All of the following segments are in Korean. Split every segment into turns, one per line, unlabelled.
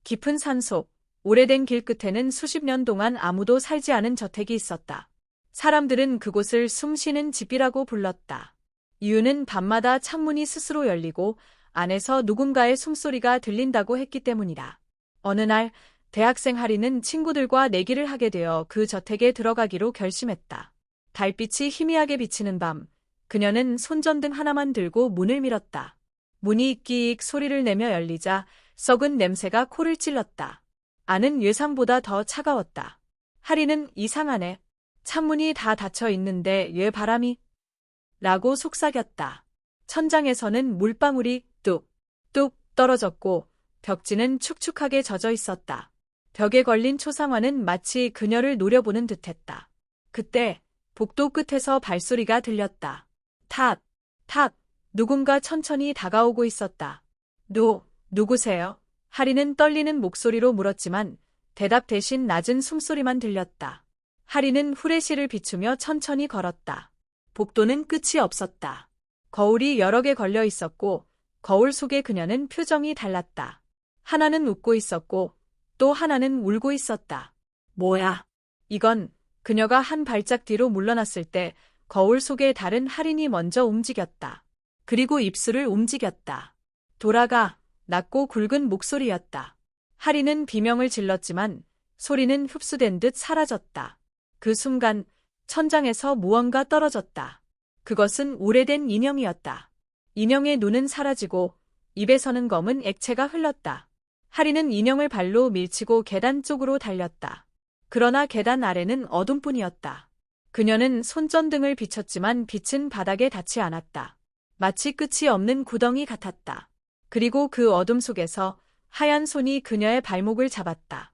깊은 산속, 오래된 길 끝에는 수십 년 동안 아무도 살지 않은 저택이 있었다. 사람들은 그곳을 숨쉬는 집이라고 불렀다. 이유는 밤마다 창문이 스스로 열리고 안에서 누군가의 숨소리가 들린다고 했기 때문이다. 어느 날 대학생 하리는 친구들과 내기를 하게 되어 그 저택에 들어가기로 결심했다. 달빛이 희미하게 비치는 밤, 그녀는 손전등 하나만 들고 문을 밀었다. 문이 끼익 소리를 내며 열리자 썩은 냄새가 코를 찔렀다. 안은 예상보다 더 차가웠다. 하리는 이상하네. 창문이 다 닫혀 있는데 왜 바람이? 라고 속삭였다. 천장에서는 물방울이 뚝뚝 떨어졌고 벽지는 축축하게 젖어 있었다. 벽에 걸린 초상화는 마치 그녀를 노려보는 듯했다. 그때 복도 끝에서 발소리가 들렸다. 탁, 탁, 누군가 천천히 다가오고 있었다. 누구세요? 하리는 떨리는 목소리로 물었지만 대답 대신 낮은 숨소리만 들렸다. 하리는 후레쉬를 비추며 천천히 걸었다. 복도는 끝이 없었다. 거울이 여러 개 걸려 있었고 거울 속의 그녀는 표정이 달랐다. 하나는 웃고 있었고 또 하나는 울고 있었다. 뭐야? 이건 그녀가 한 발짝 뒤로 물러났을 때 거울 속의 다른 하린이 먼저 움직였다. 그리고 입술을 움직였다. 돌아가, 낮고 굵은 목소리였다. 하린은 비명을 질렀지만 소리는 흡수된 듯 사라졌다. 그 순간 천장에서 무언가 떨어졌다. 그것은 오래된 인형이었다. 인형의 눈은 사라지고 입에서는 검은 액체가 흘렀다. 하린은 인형을 발로 밀치고 계단 쪽으로 달렸다. 그러나 계단 아래는 어둠뿐이었다. 그녀는 손전등을 비췄지만 빛은 바닥에 닿지 않았다. 마치 끝이 없는 구덩이 같았다. 그리고 그 어둠 속에서 하얀 손이 그녀의 발목을 잡았다.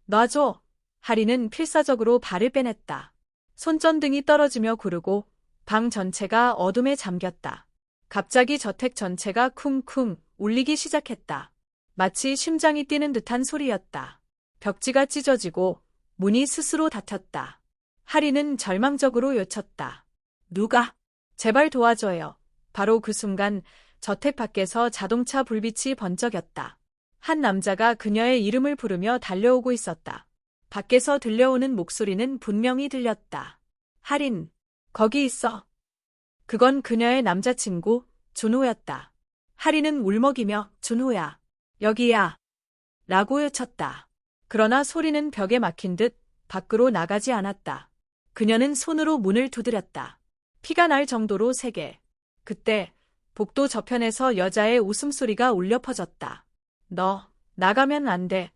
놔줘. 하리는 필사적으로 발을 빼냈다. 손전등이 떨어지며 구르고 방 전체가 어둠에 잠겼다. 갑자기 저택 전체가 쿵쿵 울리기 시작했다. 마치 심장이 뛰는 듯한 소리였다. 벽지가 찢어지고 문이 스스로 닫혔다. 하리는 절망적으로 외쳤다. 누가? 제발 도와줘요. 바로 그 순간 저택 밖에서 자동차 불빛이 번쩍였다. 한 남자가 그녀의 이름을 부르며 달려오고 있었다. 밖에서 들려오는 목소리는 분명히 들렸다. 하린, 거기 있어. 그건 그녀의 남자친구, 준호였다. 하린은 울먹이며 준호야, 여기야. 라고 외쳤다. 그러나 소리는 벽에 막힌 듯 밖으로 나가지 않았다. 그녀는 손으로 문을 두드렸다. 피가 날 정도로 세게. 그때 복도 저편에서 여자의 웃음소리가 울려 퍼졌다. 너, 나가면 안 돼.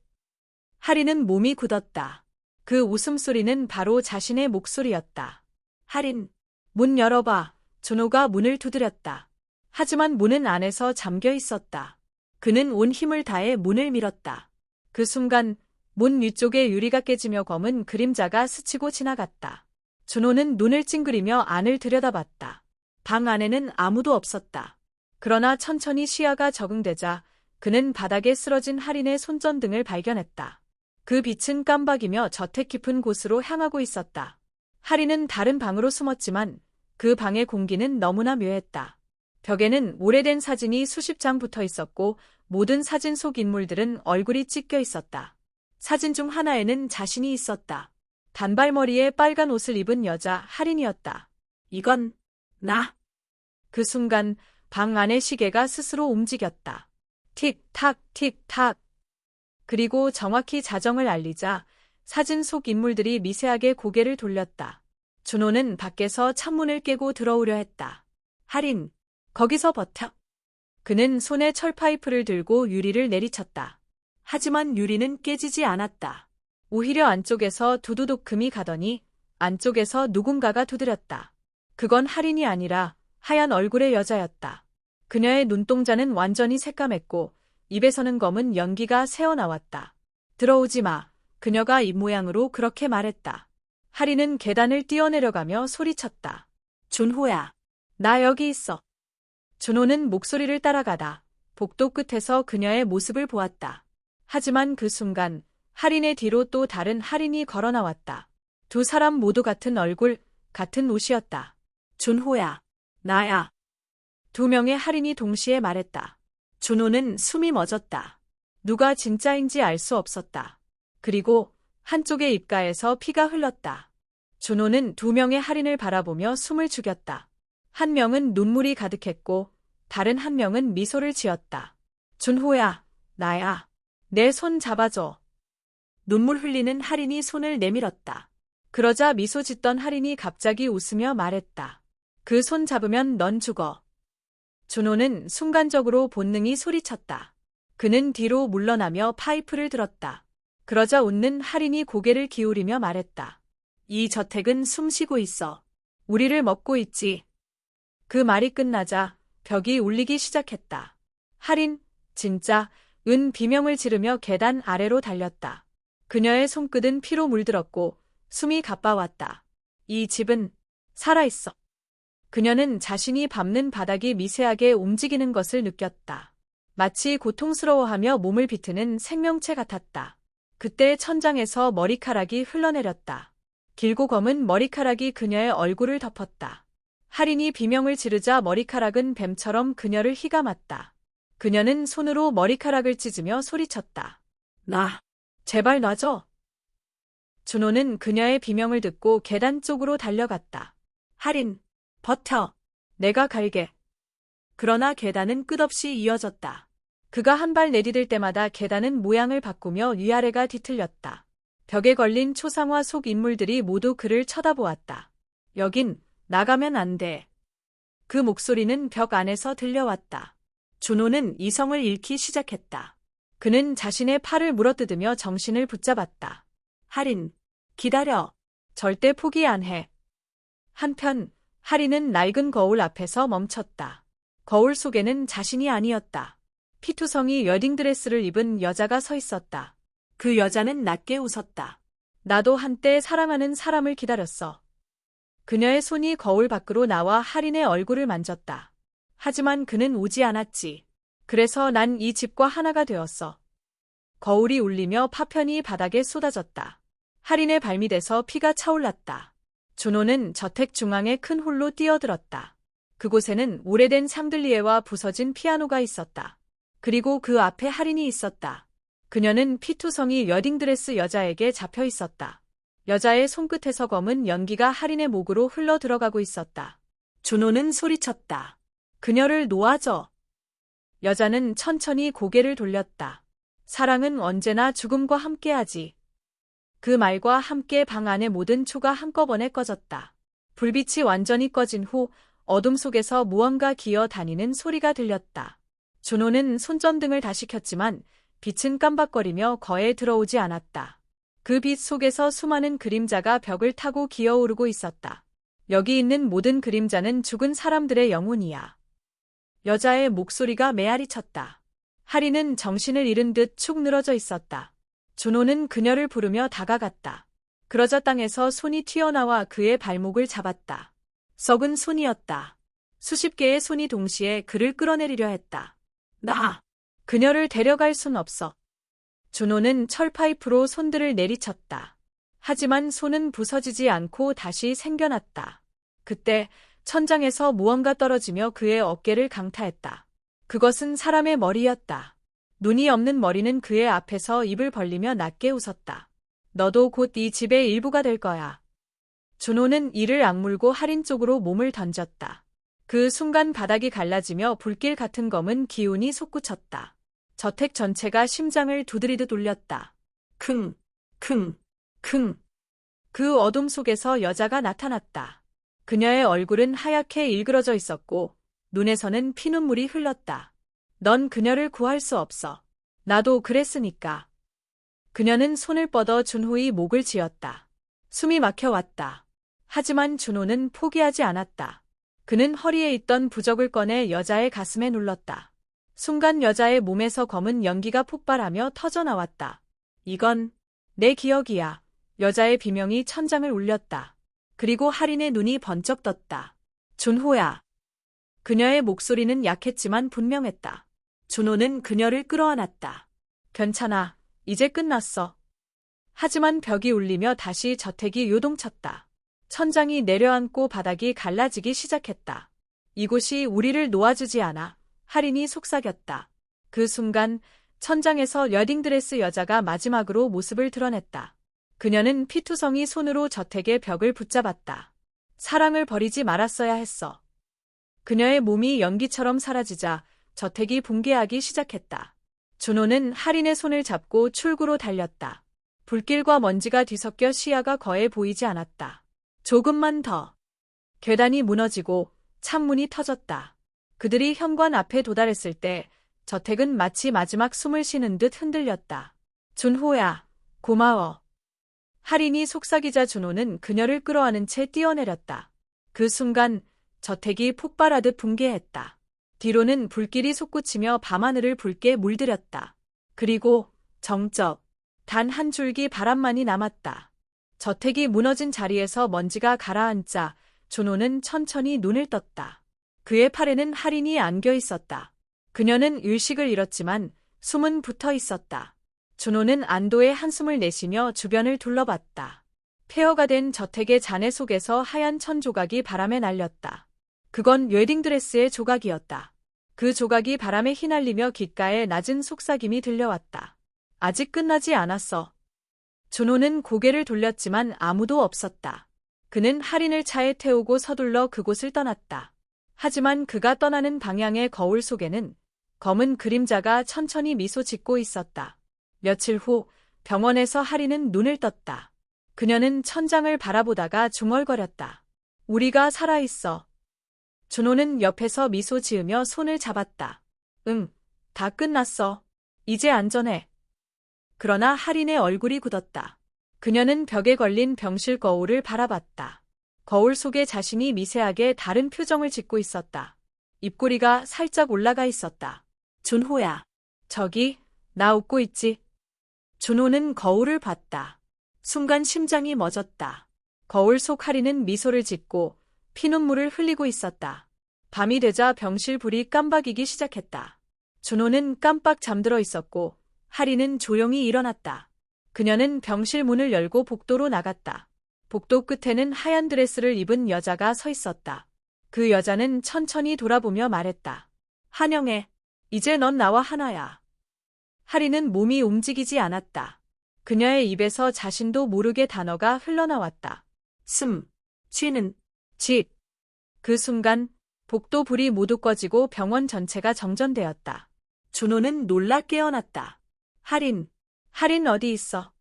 하린은 몸이 굳었다. 그 웃음소리는 바로 자신의 목소리였다. 하린, 문 열어봐. 준호가 문을 두드렸다. 하지만 문은 안에서 잠겨 있었다. 그는 온 힘을 다해 문을 밀었다. 그 순간 문 위쪽에 유리가 깨지며 검은 그림자가 스치고 지나갔다. 준호는 눈을 찡그리며 안을 들여다봤다. 방 안에는 아무도 없었다. 그러나 천천히 시야가 적응되자 그는 바닥에 쓰러진 하린의 손전등을 발견했다. 그 빛은 깜박이며 저택 깊은 곳으로 향하고 있었다. 하린은 다른 방으로 숨었지만 그 방의 공기는 너무나 묘했다. 벽에는 오래된 사진이 수십 장 붙어 있었고 모든 사진 속 인물들은 얼굴이 찢겨 있었다. 사진 중 하나에는 자신이 있었다. 단발머리에 빨간 옷을 입은 여자 하린이었다. 이건 나. 그 순간 방 안의 시계가 스스로 움직였다. 틱탁 틱탁. 그리고 정확히 자정을 알리자 사진 속 인물들이 미세하게 고개를 돌렸다. 준호는 밖에서 창문을 깨고 들어오려 했다. 하린, 거기서 버텨. 그는 손에 철파이프를 들고 유리를 내리쳤다. 하지만 유리는 깨지지 않았다. 오히려 안쪽에서 두두둑 금이 가더니 안쪽에서 누군가가 두드렸다. 그건 하린이 아니라 하얀 얼굴의 여자였다. 그녀의 눈동자는 완전히 새까맸고 입에서는 검은 연기가 새어나왔다. 들어오지 마. 그녀가 입모양으로 그렇게 말했다. 하린은 계단을 뛰어내려가며 소리쳤다. 준호야, 나 여기 있어. 준호는 목소리를 따라가다 복도 끝에서 그녀의 모습을 보았다. 하지만 그 순간 하린의 뒤로 또 다른 하린이 걸어 나왔다. 두 사람 모두 같은 얼굴, 같은 옷이었다. 준호야, 나야. 두 명의 하린이 동시에 말했다. 준호는 숨이 멎었다. 누가 진짜인지 알 수 없었다. 그리고 한쪽의 입가에서 피가 흘렀다. 준호는 두 명의 할인을 바라보며 숨을 죽였다. 한 명은 눈물이 가득했고 다른 한 명은 미소를 지었다. 준호야, 나야. 내 손 잡아줘. 눈물 흘리는 할인이 손을 내밀었다. 그러자 미소 짓던 할인이 갑자기 웃으며 말했다. 그 손 잡으면 넌 죽어. 준호는 순간적으로 본능이 소리쳤다. 그는 뒤로 물러나며 파이프를 들었다. 그러자 웃는 할인이 고개를 기울이며 말했다. 이 저택은 숨쉬고 있어. 우리를 먹고 있지. 그 말이 끝나자 벽이 울리기 시작했다. 할인, 진짜, 은 비명을 지르며 계단 아래로 달렸다. 그녀의 손끝은 피로 물들었고 숨이 가빠왔다. 이 집은 살아있어. 그녀는 자신이 밟는 바닥이 미세하게 움직이는 것을 느꼈다. 마치 고통스러워하며 몸을 비트는 생명체 같았다. 그때 천장에서 머리카락이 흘러내렸다. 길고 검은 머리카락이 그녀의 얼굴을 덮었다. 할인이 비명을 지르자 머리카락은 뱀처럼 그녀를 휘감았다. 그녀는 손으로 머리카락을 찢으며 소리쳤다. 제발 놔줘. 준호는 그녀의 비명을 듣고 계단 쪽으로 달려갔다. 할인, 버텨. 내가 갈게. 그러나 계단은 끝없이 이어졌다. 그가 한 발 내디딜 때마다 계단은 모양을 바꾸며 위아래가 뒤틀렸다. 벽에 걸린 초상화 속 인물들이 모두 그를 쳐다보았다. 여긴 나가면 안 돼. 그 목소리는 벽 안에서 들려왔다. 준호는 이성을 잃기 시작했다. 그는 자신의 팔을 물어뜯으며 정신을 붙잡았다. 할인, 기다려. 절대 포기 안 해. 한편 할인은 낡은 거울 앞에서 멈췄다. 거울 속에는 자신이 아니었다. 피투성이 웨딩드레스를 입은 여자가 서 있었다. 그 여자는 낮게 웃었다. 나도 한때 사랑하는 사람을 기다렸어. 그녀의 손이 거울 밖으로 나와 할인의 얼굴을 만졌다. 하지만 그는 오지 않았지. 그래서 난 이 집과 하나가 되었어. 거울이 울리며 파편이 바닥에 쏟아졌다. 할인의 발밑에서 피가 차올랐다. 준호는 저택 중앙의 큰 홀로 뛰어들었다. 그곳에는 오래된 샹들리에와 부서진 피아노가 있었다. 그리고 그 앞에 할인이 있었다. 그녀는 피투성이 웨딩드레스 여자에게 잡혀 있었다. 여자의 손끝에서 검은 연기가 할인의 목으로 흘러 들어가고 있었다. 준호는 소리쳤다. 그녀를 놓아줘. 여자는 천천히 고개를 돌렸다. 사랑은 언제나 죽음과 함께하지. 그 말과 함께 방 안의 모든 초가 한꺼번에 꺼졌다. 불빛이 완전히 꺼진 후 어둠 속에서 무언가 기어 다니는 소리가 들렸다. 준호는 손전등을 다시 켰지만 빛은 깜박거리며 거에 들어오지 않았다. 그 빛 속에서 수많은 그림자가 벽을 타고 기어오르고 있었다. 여기 있는 모든 그림자는 죽은 사람들의 영혼이야. 여자의 목소리가 메아리쳤다. 할인은 정신을 잃은 듯 축 늘어져 있었다. 준호는 그녀를 부르며 다가갔다. 그러자 땅에서 손이 튀어나와 그의 발목을 잡았다. 썩은 손이었다. 수십 개의 손이 동시에 그를 끌어내리려 했다. 그녀를 데려갈 순 없어. 준호는 철파이프로 손들을 내리쳤다. 하지만 손은 부서지지 않고 다시 생겨났다. 그때 천장에서 무언가 떨어지며 그의 어깨를 강타했다. 그것은 사람의 머리였다. 눈이 없는 머리는 그의 앞에서 입을 벌리며 낮게 웃었다. 너도 곧 이 집의 일부가 될 거야. 준호는 이를 악물고 할인 쪽으로 몸을 던졌다. 그 순간 바닥이 갈라지며 불길 같은 검은 기운이 솟구쳤다. 저택 전체가 심장을 두드리듯 울렸다. 킁, 킁, 킁. 그 어둠 속에서 여자가 나타났다. 그녀의 얼굴은 하얗게 일그러져 있었고 눈에서는 피눈물이 흘렀다. 넌 그녀를 구할 수 없어. 나도 그랬으니까. 그녀는 손을 뻗어 준호의 목을 쥐었다. 숨이 막혀왔다. 하지만 준호는 포기하지 않았다. 그는 허리에 있던 부적을 꺼내 여자의 가슴에 눌렀다. 순간 여자의 몸에서 검은 연기가 폭발하며 터져나왔다. 이건 내 기억이야. 여자의 비명이 천장을 울렸다. 그리고 할인의 눈이 번쩍 떴다. 준호야. 그녀의 목소리는 약했지만 분명했다. 준호는 그녀를 끌어안았다. 괜찮아. 이제 끝났어. 하지만 벽이 울리며 다시 저택이 요동쳤다. 천장이 내려앉고 바닥이 갈라지기 시작했다. 이곳이 우리를 놓아주지 않아. 할인이 속삭였다. 그 순간 천장에서 웨딩드레스 여자가 마지막으로 모습을 드러냈다. 그녀는 피투성이 손으로 저택의 벽을 붙잡았다. 사랑을 버리지 말았어야 했어. 그녀의 몸이 연기처럼 사라지자 저택이 붕괴하기 시작했다. 준호는 할인의 손을 잡고 출구로 달렸다. 불길과 먼지가 뒤섞여 시야가 거의 보이지 않았다. 조금만 더. 계단이 무너지고 창문이 터졌다. 그들이 현관 앞에 도달했을 때 저택은 마치 마지막 숨을 쉬는 듯 흔들렸다. 준호야, 고마워. 할인이 속삭이자 준호는 그녀를 끌어안은 채 뛰어내렸다. 그 순간 저택이 폭발하듯 붕괴했다. 뒤로는 불길이 솟구치며 밤하늘을 붉게 물들였다. 그리고 정적, 단 한 줄기 바람만이 남았다. 저택이 무너진 자리에서 먼지가 가라앉자 준호는 천천히 눈을 떴다. 그의 팔에는 할인이 안겨 있었다. 그녀는 의식을 잃었지만 숨은 붙어 있었다. 준호는 안도의 한숨을 내쉬며 주변을 둘러봤다. 폐허가 된 저택의 잔해 속에서 하얀 천 조각이 바람에 날렸다. 그건 웨딩드레스의 조각이었다. 그 조각이 바람에 휘날리며 귓가에 낮은 속삭임이 들려왔다. 아직 끝나지 않았어. 준호는 고개를 돌렸지만 아무도 없었다. 그는 할인을 차에 태우고 서둘러 그곳을 떠났다. 하지만 그가 떠나는 방향의 거울 속에는 검은 그림자가 천천히 미소 짓고 있었다. 며칠 후 병원에서 할인은 눈을 떴다. 그녀는 천장을 바라보다가 중얼거렸다. 우리가 살아있어. 준호는 옆에서 미소 지으며 손을 잡았다. 응, 다 끝났어. 이제 안전해. 그러나 할인의 얼굴이 굳었다. 그녀는 벽에 걸린 병실 거울을 바라봤다. 거울 속에 자신이 미세하게 다른 표정을 짓고 있었다. 입꼬리가 살짝 올라가 있었다. 준호야. 저기, 나 웃고 있지? 준호는 거울을 봤다. 순간 심장이 멎었다. 거울 속 할인은 미소를 짓고 피눈물을 흘리고 있었다. 밤이 되자 병실 불이 깜박이기 시작했다. 준호는 깜빡 잠들어 있었고 할인은 조용히 일어났다. 그녀는 병실 문을 열고 복도로 나갔다. 복도 끝에는 하얀 드레스를 입은 여자가 서 있었다. 그 여자는 천천히 돌아보며 말했다. 한영애, 이제 넌 나와 하나야. 할인은 몸이 움직이지 않았다. 그녀의 입에서 자신도 모르게 단어가 흘러나왔다. 숨, 쉬는, 집. 그 순간 복도 불이 모두 꺼지고 병원 전체가 정전되었다. 준호는 놀라 깨어났다. 할인 어디 있어?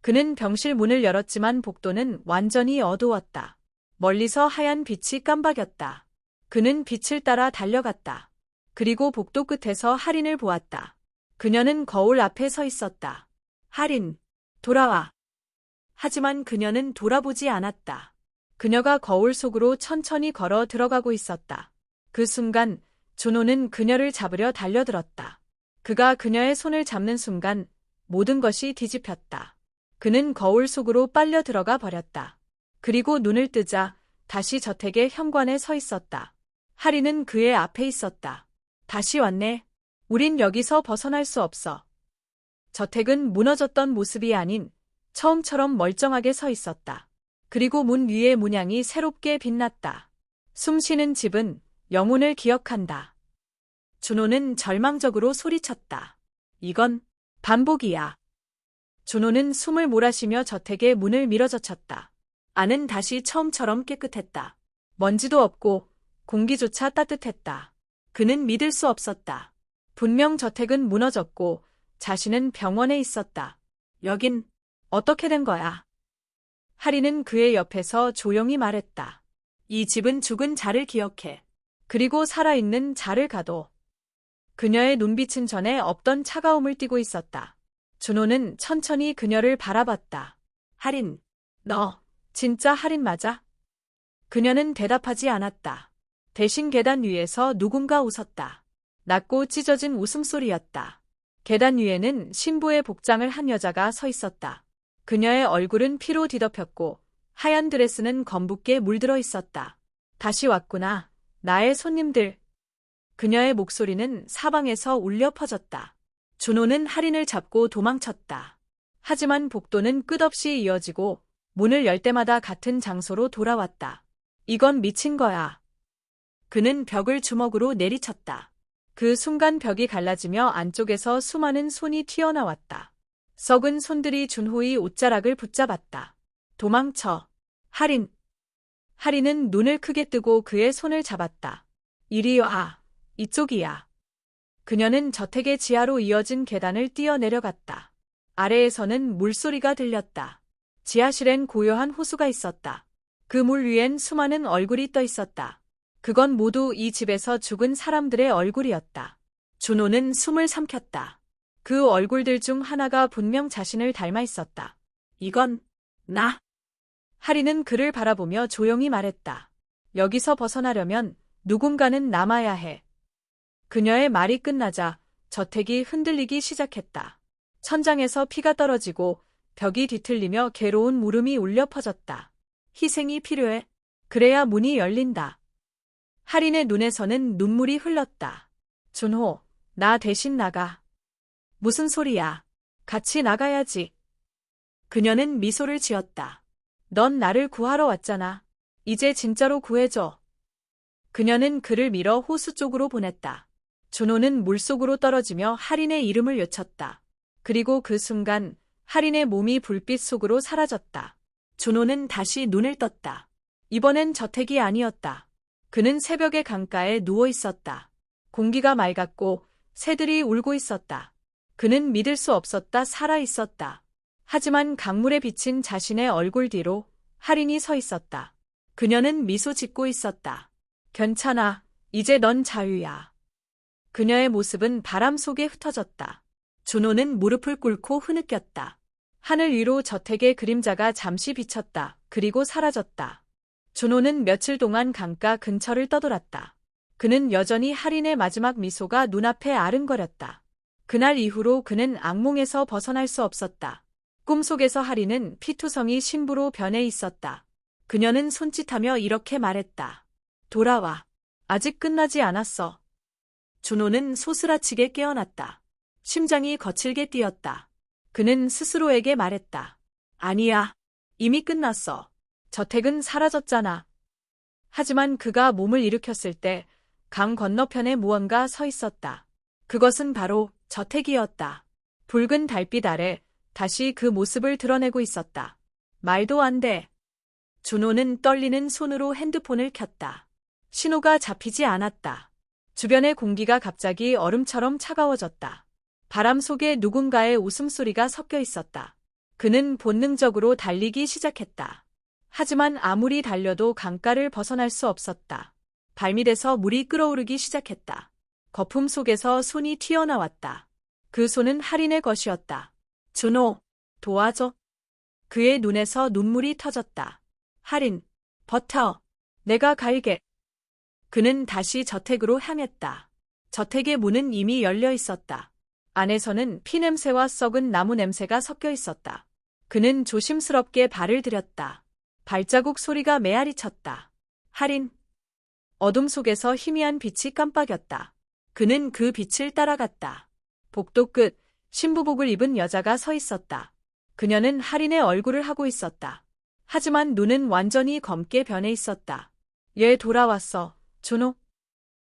그는 병실 문을 열었지만 복도는 완전히 어두웠다. 멀리서 하얀 빛이 깜박였다. 그는 빛을 따라 달려갔다. 그리고 복도 끝에서 할인을 보았다. 그녀는 거울 앞에 서 있었다. 할인, 돌아와. 하지만 그녀는 돌아보지 않았다. 그녀가 거울 속으로 천천히 걸어 들어가고 있었다. 그 순간 준호는 그녀를 잡으려 달려들었다. 그가 그녀의 손을 잡는 순간 모든 것이 뒤집혔다. 그는 거울 속으로 빨려 들어가 버렸다. 그리고 눈을 뜨자 다시 저택의 현관에 서 있었다. 할인은 그의 앞에 있었다. 다시 왔네. 우린 여기서 벗어날 수 없어. 저택은 무너졌던 모습이 아닌 처음처럼 멀쩡하게 서 있었다. 그리고 문 위의 문양이 새롭게 빛났다. 숨쉬는 집은 영혼을 기억한다. 준호는 절망적으로 소리쳤다. 이건 반복이야. 준호는 숨을 몰아쉬며 저택의 문을 밀어젖혔다. 안은 다시 처음처럼 깨끗했다. 먼지도 없고 공기조차 따뜻했다. 그는 믿을 수 없었다. 분명 저택은 무너졌고 자신은 병원에 있었다. 여긴 어떻게 된 거야? 할인은 그의 옆에서 조용히 말했다. 이 집은 죽은 자를 기억해. 그리고 살아있는 자를 가둬. 그녀의 눈빛은 전에 없던 차가움을 띠고 있었다. 준호는 천천히 그녀를 바라봤다. 할인, 너 진짜 할인 맞아? 그녀는 대답하지 않았다. 대신 계단 위에서 누군가 웃었다. 낮고 찢어진 웃음소리였다. 계단 위에는 신부의 복장을 한 여자가 서 있었다. 그녀의 얼굴은 피로 뒤덮였고 하얀 드레스는 검붉게 물들어 있었다. 다시 왔구나, 나의 손님들. 그녀의 목소리는 사방에서 울려 퍼졌다. 준호는 할인을 잡고 도망쳤다. 하지만 복도는 끝없이 이어지고 문을 열 때마다 같은 장소로 돌아왔다. 이건 미친 거야. 그는 벽을 주먹으로 내리쳤다. 그 순간 벽이 갈라지며 안쪽에서 수많은 손이 튀어나왔다. 썩은 손들이 준호의 옷자락을 붙잡았다. 도망쳐. 할인. 할인은 눈을 크게 뜨고 그의 손을 잡았다. 이리 와. 이쪽이야. 그녀는 저택의 지하로 이어진 계단을 뛰어내려갔다. 아래에서는 물소리가 들렸다. 지하실엔 고요한 호수가 있었다. 그 물 위엔 수많은 얼굴이 떠 있었다. 그건 모두 이 집에서 죽은 사람들의 얼굴이었다. 준호는 숨을 삼켰다. 그 얼굴들 중 하나가 분명 자신을 닮아 있었다. 이건 나. 하리는 그를 바라보며 조용히 말했다. 여기서 벗어나려면 누군가는 남아야 해. 그녀의 말이 끝나자 저택이 흔들리기 시작했다. 천장에서 피가 떨어지고 벽이 뒤틀리며 괴로운 물음이 울려 퍼졌다. 희생이 필요해. 그래야 문이 열린다. 하린의 눈에서는 눈물이 흘렀다. 준호, 나 대신 나가. 무슨 소리야. 같이 나가야지. 그녀는 미소를 지었다. 넌 나를 구하러 왔잖아. 이제 진짜로 구해줘. 그녀는 그를 밀어 호수 쪽으로 보냈다. 준호는 물속으로 떨어지며 하린의 이름을 외쳤다. 그리고 그 순간 하린의 몸이 불빛 속으로 사라졌다. 준호는 다시 눈을 떴다. 이번엔 저택이 아니었다. 그는 새벽의 강가에 누워 있었다. 공기가 맑았고 새들이 울고 있었다. 그는 믿을 수 없었다. 살아 있었다. 하지만 강물에 비친 자신의 얼굴 뒤로 하린이 서 있었다. 그녀는 미소 짓고 있었다. 괜찮아. 이제 넌 자유야. 그녀의 모습은 바람 속에 흩어졌다. 준호는 무릎을 꿇고 흐느꼈다. 하늘 위로 저택의 그림자가 잠시 비쳤다. 그리고 사라졌다. 준호는 며칠 동안 강가 근처를 떠돌았다. 그는 여전히 하린의 마지막 미소가 눈앞에 아른거렸다. 그날 이후로 그는 악몽에서 벗어날 수 없었다. 꿈속에서 하린은 피투성이 신부로 변해 있었다. 그녀는 손짓하며 이렇게 말했다. 돌아와. 아직 끝나지 않았어. 준호는 소스라치게 깨어났다. 심장이 거칠게 뛰었다. 그는 스스로에게 말했다. 아니야. 이미 끝났어. 저택은 사라졌잖아. 하지만 그가 몸을 일으켰을 때 강 건너편에 무언가 서 있었다. 그것은 바로 저택이었다. 붉은 달빛 아래 다시 그 모습을 드러내고 있었다. 말도 안 돼. 준호는 떨리는 손으로 핸드폰을 켰다. 신호가 잡히지 않았다. 주변의 공기가 갑자기 얼음처럼 차가워졌다. 바람 속에 누군가의 웃음소리가 섞여 있었다. 그는 본능적으로 달리기 시작했다. 하지만 아무리 달려도 강가를 벗어날 수 없었다. 발밑에서 물이 끓어오르기 시작했다. 거품 속에서 손이 튀어나왔다. 그 손은 하린의 것이었다. 준호, 도와줘. 그의 눈에서 눈물이 터졌다. 하린, 버텨. 내가 갈게. 그는 다시 저택으로 향했다. 저택의 문은 이미 열려 있었다. 안에서는 피냄새와 썩은 나무 냄새가 섞여 있었다. 그는 조심스럽게 발을 들였다. 발자국 소리가 메아리쳤다. 하린. 어둠 속에서 희미한 빛이 깜빡였다. 그는 그 빛을 따라갔다. 복도 끝 신부복을 입은 여자가 서 있었다. 그녀는 하린의 얼굴을 하고 있었다. 하지만 눈은 완전히 검게 변해 있었다. 얘 돌아왔어, 준호.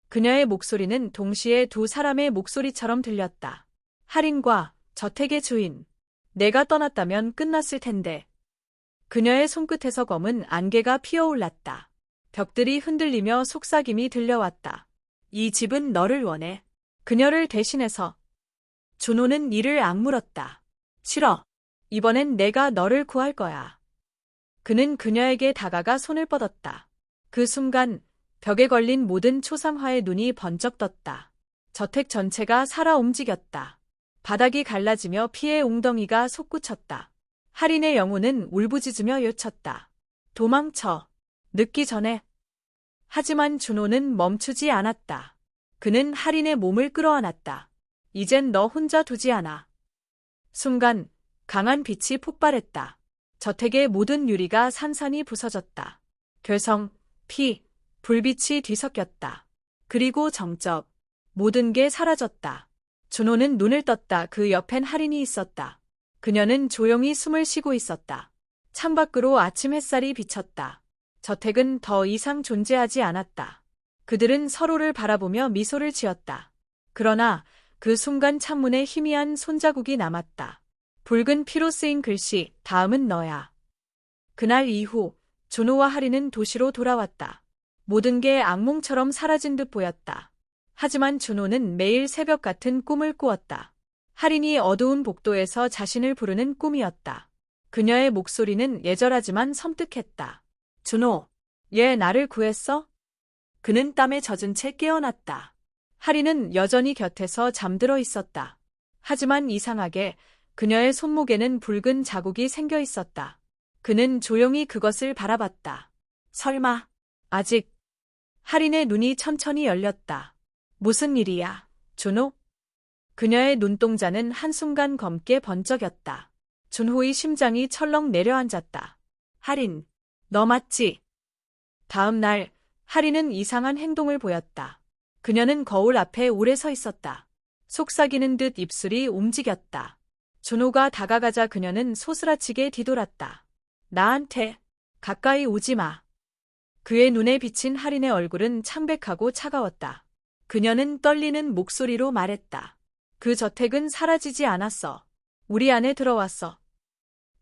그녀의 목소리는 동시에 두 사람의 목소리처럼 들렸다. 하린과 저택의 주인. 내가 떠났다면 끝났을 텐데. 그녀의 손끝에서 검은 안개가 피어올랐다. 벽들이 흔들리며 속삭임이 들려왔다. 이 집은 너를 원해. 그녀를 대신해서. 준호는 이를 악물었다. 싫어. 이번엔 내가 너를 구할 거야. 그는 그녀에게 다가가 손을 뻗었다. 그 순간 벽에 걸린 모든 초상화의 눈이 번쩍 떴다. 저택 전체가 살아 움직였다. 바닥이 갈라지며 피의 웅덩이가 솟구쳤다. 하린의 영혼은 울부짖으며 요쳤다. 도망쳐. 늦기 전에. 하지만 준호는 멈추지 않았다. 그는 하린의 몸을 끌어안았다. 이젠 너 혼자 두지 않아. 순간 강한 빛이 폭발했다. 저택의 모든 유리가 산산이 부서졌다. 괴성, 피, 불빛이 뒤섞였다. 그리고 정적. 모든 게 사라졌다. 준호는 눈을 떴다. 그 옆엔 하린이 있었다. 그녀는 조용히 숨을 쉬고 있었다. 창밖으로 아침 햇살이 비쳤다. 저택은 더 이상 존재하지 않았다. 그들은 서로를 바라보며 미소를 지었다. 그러나 그 순간 창문에 희미한 손자국이 남았다. 붉은 피로 쓰인 글씨, 다음은 너야. 그날 이후 준호와 하리는 도시로 돌아왔다. 모든 게 악몽처럼 사라진 듯 보였다. 하지만 준호는 매일 새벽 같은 꿈을 꾸었다. 하린이 어두운 복도에서 자신을 부르는 꿈이었다. 그녀의 목소리는 애절하지만 섬뜩했다. 준호, 얘 나를 구했어? 그는 땀에 젖은 채 깨어났다. 하린은 여전히 곁에서 잠들어 있었다. 하지만 이상하게 그녀의 손목에는 붉은 자국이 생겨 있었다. 그는 조용히 그것을 바라봤다. 설마, 아직. 하린의 눈이 천천히 열렸다. 무슨 일이야, 준호? 그녀의 눈동자는 한순간 검게 번쩍였다. 준호의 심장이 철렁 내려앉았다. 하린, 너 맞지? 다음 날, 하린은 이상한 행동을 보였다. 그녀는 거울 앞에 오래 서 있었다. 속삭이는 듯 입술이 움직였다. 준호가 다가가자 그녀는 소스라치게 뒤돌았다. 나한테 가까이 오지 마. 그의 눈에 비친 하린의 얼굴은 창백하고 차가웠다. 그녀는 떨리는 목소리로 말했다. 그 저택은 사라지지 않았어. 우리 안에 들어왔어.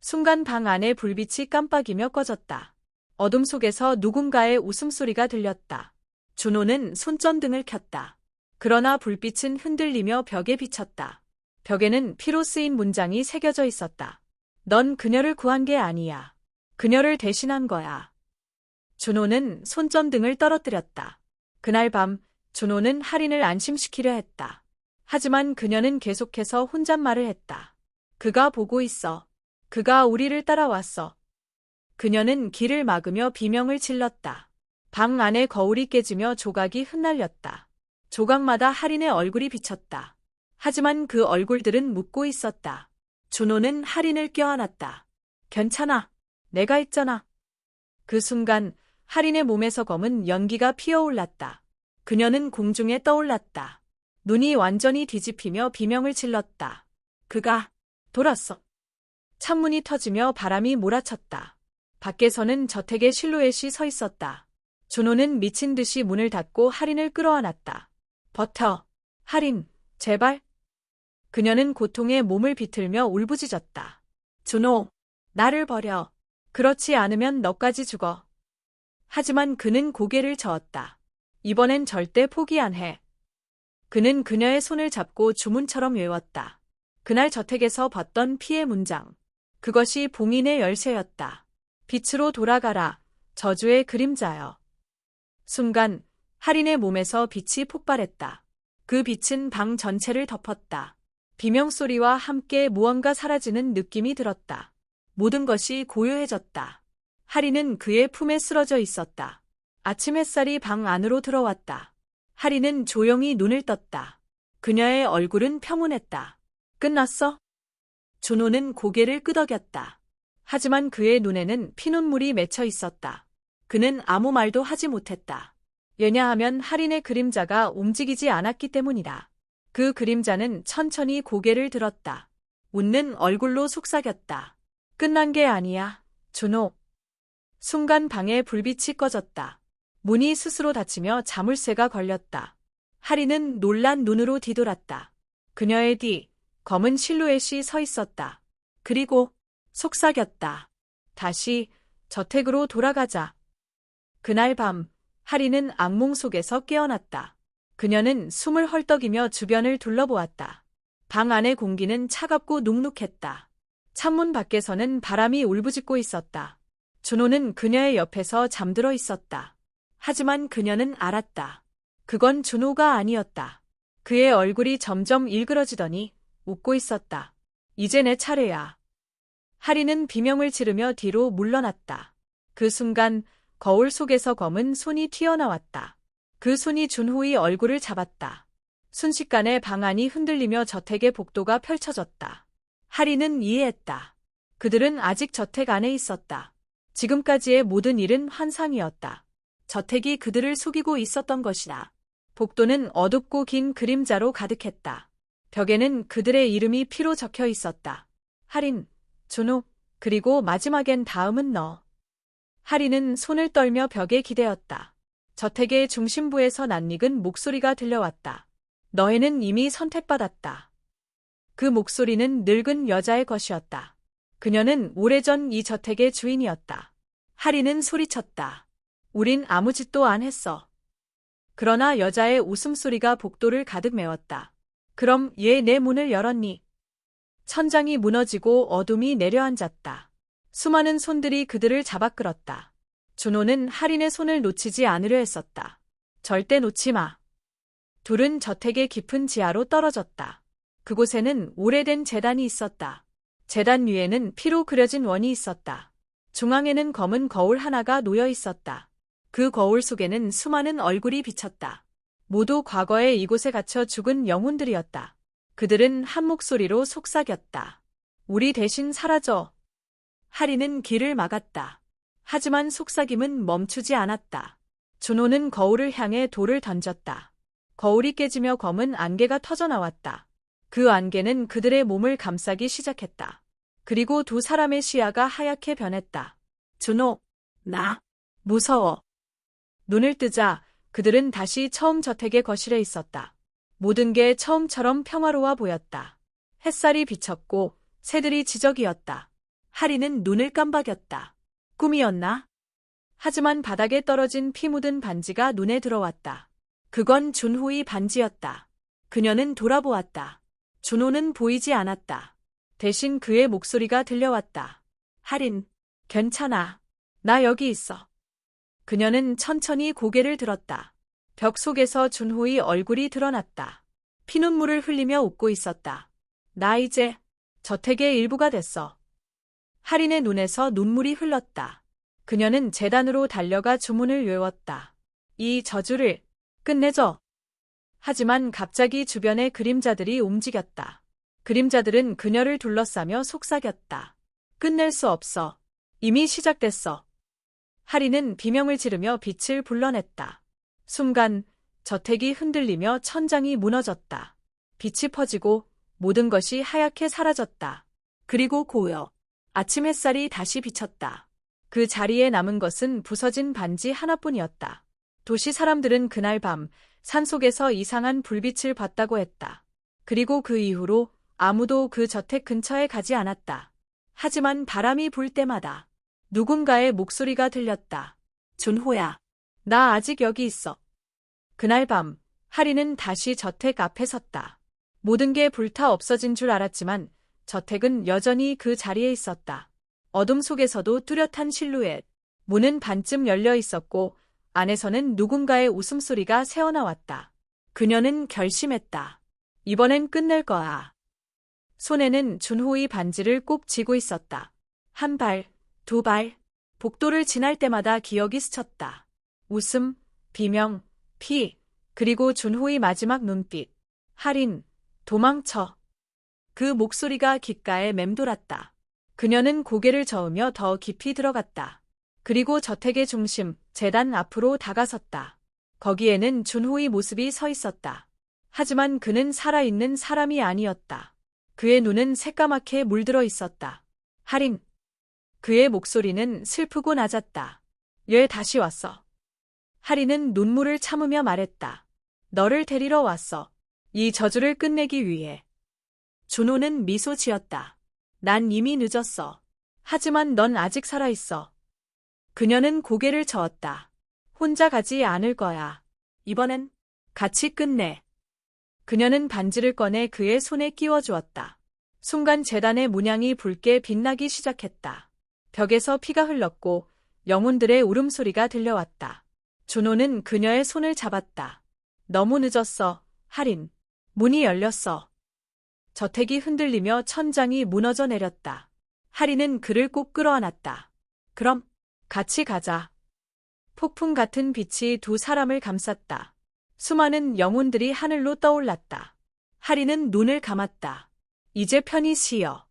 순간 방 안의 불빛이 깜빡이며 꺼졌다. 어둠 속에서 누군가의 웃음소리가 들렸다. 준호는 손전등을 켰다. 그러나 불빛은 흔들리며 벽에 비쳤다. 벽에는 피로 쓰인 문장이 새겨져 있었다. 넌 그녀를 구한 게 아니야. 그녀를 대신한 거야. 준호는 손전등을 떨어뜨렸다. 그날 밤 준호는 하린을 안심시키려 했다. 하지만 그녀는 계속해서 혼잣말을 했다. 그가 보고 있어. 그가 우리를 따라왔어. 그녀는 길을 막으며 비명을 질렀다. 방 안의 거울이 깨지며 조각이 흩날렸다. 조각마다 하린의 얼굴이 비쳤다. 하지만 그 얼굴들은 묻고 있었다. 준호는 하린을 껴안았다. 괜찮아. 내가 있잖아. 그 순간 하린의 몸에서 검은 연기가 피어올랐다. 그녀는 공중에 떠올랐다. 눈이 완전히 뒤집히며 비명을 질렀다. 그가 돌았어. 창문이 터지며 바람이 몰아쳤다. 밖에서는 저택의 실루엣이 서 있었다. 준호는 미친 듯이 문을 닫고 하린을 끌어안았다. 버텨. 하린, 제발. 그녀는 고통에 몸을 비틀며 울부짖었다. 준호, 나를 버려. 그렇지 않으면 너까지 죽어. 하지만 그는 고개를 저었다. 이번엔 절대 포기 안 해. 그는 그녀의 손을 잡고 주문처럼 외웠다. 그날 저택에서 봤던 피의 문장. 그것이 봉인의 열쇠였다. 빛으로 돌아가라. 저주의 그림자여. 순간 하린의 몸에서 빛이 폭발했다. 그 빛은 방 전체를 덮었다. 비명소리와 함께 무언가 사라지는 느낌이 들었다. 모든 것이 고요해졌다. 하린은 그의 품에 쓰러져 있었다. 아침 햇살이 방 안으로 들어왔다. 하린은 조용히 눈을 떴다. 그녀의 얼굴은 평온했다. 끝났어? 준호는 고개를 끄덕였다. 하지만 그의 눈에는 피눈물이 맺혀 있었다. 그는 아무 말도 하지 못했다. 왜냐하면 하린의 그림자가 움직이지 않았기 때문이다. 그 그림자는 천천히 고개를 들었다. 웃는 얼굴로 속삭였다. 끝난 게 아니야, 준호. 순간 방에 불빛이 꺼졌다. 문이 스스로 닫히며 자물쇠가 걸렸다. 하린은 놀란 눈으로 뒤돌았다. 그녀의 뒤 검은 실루엣이 서 있었다. 그리고 속삭였다. 다시 저택으로 돌아가자. 그날 밤 하린은 악몽 속에서 깨어났다. 그녀는 숨을 헐떡이며 주변을 둘러보았다. 방 안의 공기는 차갑고 눅눅했다. 창문 밖에서는 바람이 울부짖고 있었다. 준호는 그녀의 옆에서 잠들어 있었다. 하지만 그녀는 알았다. 그건 준호가 아니었다. 그의 얼굴이 점점 일그러지더니 웃고 있었다. 이제 내 차례야. 하린은 비명을 지르며 뒤로 물러났다. 그 순간 거울 속에서 검은 손이 튀어나왔다. 그 손이 준호의 얼굴을 잡았다. 순식간에 방 안이 흔들리며 저택의 복도가 펼쳐졌다. 하린은 이해했다. 그들은 아직 저택 안에 있었다. 지금까지의 모든 일은 환상이었다. 저택이 그들을 속이고 있었던 것이다. 복도는 어둡고 긴 그림자로 가득했다. 벽에는 그들의 이름이 피로 적혀 있었다. 하린, 준호, 그리고 마지막엔 다음은 너. 하린은 손을 떨며 벽에 기대었다. 저택의 중심부에서 낯익은 목소리가 들려왔다. 너희는 이미 선택받았다. 그 목소리는 늙은 여자의 것이었다. 그녀는 오래전 이 저택의 주인이었다. 하리는 소리쳤다. 우린 아무 짓도 안 했어. 그러나 여자의 웃음소리가 복도를 가득 메웠다. 그럼 얘 내 문을 열었니? 천장이 무너지고 어둠이 내려앉았다. 수많은 손들이 그들을 잡아 끌었다. 준호는 하린의 손을 놓치지 않으려 했었다. 절대 놓지 마. 둘은 저택의 깊은 지하로 떨어졌다. 그곳에는 오래된 제단이 있었다. 제단 위에는 피로 그려진 원이 있었다. 중앙에는 검은 거울 하나가 놓여 있었다. 그 거울 속에는 수많은 얼굴이 비쳤다. 모두 과거에 이곳에 갇혀 죽은 영혼들이었다. 그들은 한 목소리로 속삭였다. 우리 대신 사라져. 하리는 길을 막았다. 하지만 속삭임은 멈추지 않았다. 준호는 거울을 향해 돌을 던졌다. 거울이 깨지며 검은 안개가 터져나왔다. 그 안개는 그들의 몸을 감싸기 시작했다. 그리고 두 사람의 시야가 하얗게 변했다. 준호, 나 무서워. 눈을 뜨자 그들은 다시 처음 저택의 거실에 있었다. 모든 게 처음처럼 평화로워 보였다. 햇살이 비쳤고 새들이 지저귀었다. 하리는 눈을 깜박였다. 꿈이었나? 하지만 바닥에 떨어진 피 묻은 반지가 눈에 들어왔다. 그건 준호의 반지였다. 그녀는 돌아보았다. 준호는 보이지 않았다. 대신 그의 목소리가 들려왔다. 하린, 괜찮아. 나 여기 있어. 그녀는 천천히 고개를 들었다. 벽 속에서 준호의 얼굴이 드러났다. 피눈물을 흘리며 웃고 있었다. 나 이제 저택의 일부가 됐어. 하린의 눈에서 눈물이 흘렀다. 그녀는 제단으로 달려가 주문을 외웠다. 이 저주를 끝내줘. 하지만 갑자기 주변의 그림자들이 움직였다. 그림자들은 그녀를 둘러싸며 속삭였다. 끝낼 수 없어. 이미 시작됐어. 하리는 비명을 지르며 빛을 불러냈다. 순간 저택이 흔들리며 천장이 무너졌다. 빛이 퍼지고 모든 것이 하얗게 사라졌다. 그리고 고요. 아침 햇살이 다시 비쳤다. 그 자리에 남은 것은 부서진 반지 하나뿐이었다. 도시 사람들은 그날 밤 산속에서 이상한 불빛을 봤다고 했다. 그리고 그 이후로 아무도 그 저택 근처에 가지 않았다. 하지만 바람이 불 때마다 누군가의 목소리가 들렸다. 준호야, 나 아직 여기 있어. 그날 밤 하리는 다시 저택 앞에 섰다. 모든 게 불타 없어진 줄 알았지만 저택은 여전히 그 자리에 있었다. 어둠 속에서도 뚜렷한 실루엣. 문은 반쯤 열려 있었고 안에서는 누군가의 웃음소리가 새어나왔다. 그녀는 결심했다. 이번엔 끝낼 거야. 손에는 준호의 반지를 꼭 쥐고 있었다. 한 발, 두 발, 복도를 지날 때마다 기억이 스쳤다. 웃음, 비명, 피, 그리고 준호의 마지막 눈빛. 하린, 도망쳐. 그 목소리가 귓가에 맴돌았다. 그녀는 고개를 저으며 더 깊이 들어갔다. 그리고 저택의 중심, 제단 앞으로 다가섰다. 거기에는 준호의 모습이 서 있었다. 하지만 그는 살아있는 사람이 아니었다. 그의 눈은 새까맣게 물들어 있었다. 하린. 그의 목소리는 슬프고 낮았다. 얘 다시 왔어. 하린은 눈물을 참으며 말했다. 너를 데리러 왔어. 이 저주를 끝내기 위해. 준호는 미소 지었다. 난 이미 늦었어. 하지만 넌 아직 살아있어. 그녀는 고개를 저었다. 혼자 가지 않을 거야. 이번엔 같이 끝내. 그녀는 반지를 꺼내 그의 손에 끼워주었다. 순간 제단의 문양이 붉게 빛나기 시작했다. 벽에서 피가 흘렀고 영혼들의 울음소리가 들려왔다. 준호는 그녀의 손을 잡았다. 너무 늦었어, 하린. 문이 열렸어. 저택이 흔들리며 천장이 무너져 내렸다. 하린은 그를 꼭 끌어안았다. 그럼 같이 가자. 폭풍 같은 빛이 두 사람을 감쌌다. 수많은 영혼들이 하늘로 떠올랐다. 하린은 눈을 감았다. 이제 편히 쉬어.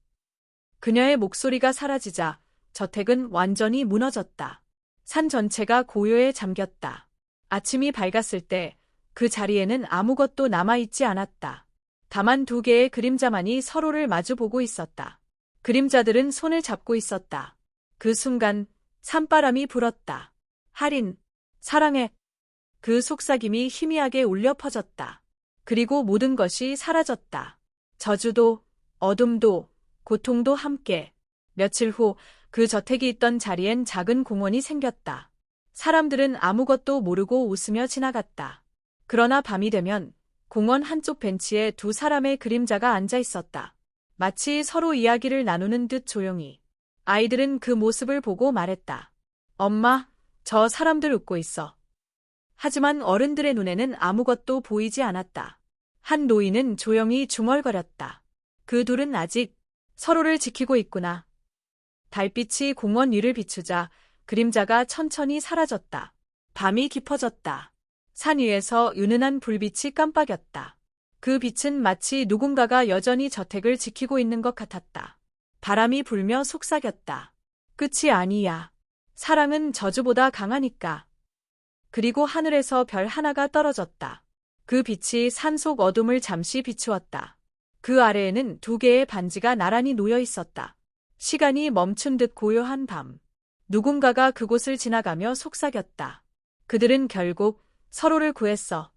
그녀의 목소리가 사라지자 저택은 완전히 무너졌다. 산 전체가 고요에 잠겼다. 아침이 밝았을 때 그 자리에는 아무것도 남아있지 않았다. 다만 두 개의 그림자만이 서로를 마주보고 있었다. 그림자들은 손을 잡고 있었다. 그 순간 산바람이 불었다. 하린, 사랑해. 그 속삭임이 희미하게 울려 퍼졌다. 그리고 모든 것이 사라졌다. 저주도, 어둠도, 고통도 함께. 며칠 후 그 저택이 있던 자리엔 작은 공원이 생겼다. 사람들은 아무것도 모르고 웃으며 지나갔다. 그러나 밤이 되면 공원 한쪽 벤치에 두 사람의 그림자가 앉아 있었다. 마치 서로 이야기를 나누는 듯 조용히. 아이들은 그 모습을 보고 말했다. 엄마, 저 사람들 웃고 있어. 하지만 어른들의 눈에는 아무것도 보이지 않았다. 한 노인은 조용히 중얼거렸다. 그 둘은 아직 서로를 지키고 있구나. 달빛이 공원 위를 비추자 그림자가 천천히 사라졌다. 밤이 깊어졌다. 산 위에서 은은한 불빛이 깜빡였다. 그 빛은 마치 누군가가 여전히 저택을 지키고 있는 것 같았다. 바람이 불며 속삭였다. 끝이 아니야. 사랑은 저주보다 강하니까. 그리고 하늘에서 별 하나가 떨어졌다. 그 빛이 산속 어둠을 잠시 비추었다. 그 아래에는 두 개의 반지가 나란히 놓여 있었다. 시간이 멈춘 듯 고요한 밤. 누군가가 그곳을 지나가며 속삭였다. 그들은 결국 서로를 구했어.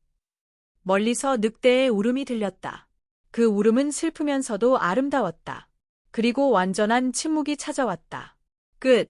멀리서 늑대의 울음이 들렸다. 그 울음은 슬프면서도 아름다웠다. 그리고 완전한 침묵이 찾아왔다. 끝.